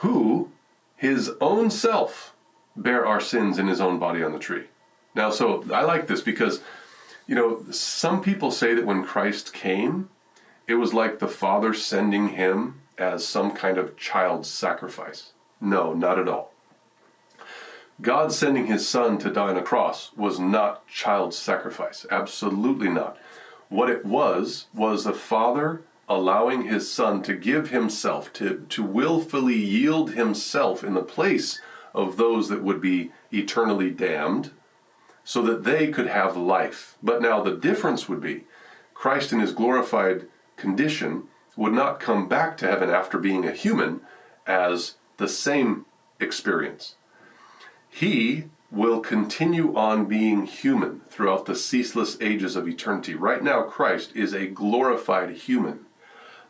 who his own self bare our sins in his own body on the tree. Now, so I like this because, some people say that when Christ came, it was like the Father sending him as some kind of child sacrifice. No, not at all. God sending his Son to die on a cross was not child sacrifice. Absolutely not. What it was the Father allowing his Son to give himself, to willfully yield himself in the place of those that would be eternally damned, so that they could have life. But now the difference would be, Christ in his glorified condition would not come back to heaven after being a human as the same experience. He will continue on being human throughout the ceaseless ages of eternity. Right now, Christ is a glorified human.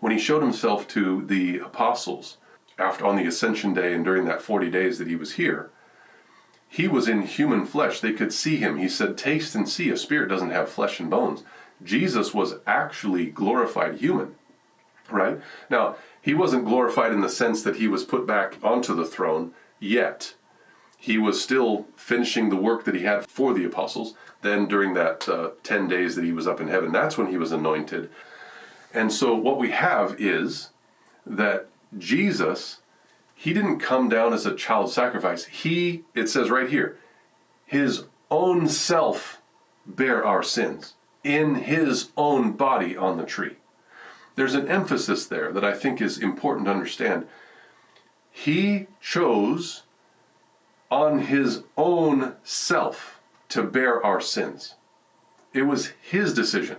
When he showed himself to the apostles on the Ascension Day and during that 40 days that he was here, he was in human flesh. They could see him. He said, "Taste and see, a spirit doesn't have flesh and bones." Jesus was actually glorified human, right? Now, he wasn't glorified in the sense that he was put back onto the throne yet. He was still finishing the work that he had for the apostles. Then during that 10 days that he was up in heaven, that's when he was anointed. And so what we have is that Jesus, he didn't come down as a child sacrifice. It says right here, his own self bare our sins in his own body on the tree. There's an emphasis there that I think is important to understand. He chose on his own self to bear our sins. It was his decision.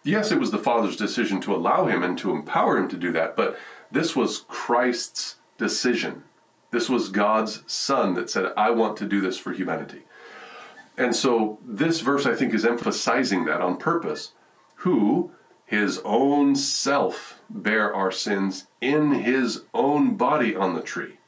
Yes, it was the Father's decision to allow him and to empower him to do that, but this was Christ's decision. This was God's Son that said, "I want to do this for humanity." And so this verse, I think, is emphasizing that on purpose. Who his own self bare our sins in his own body on the tree.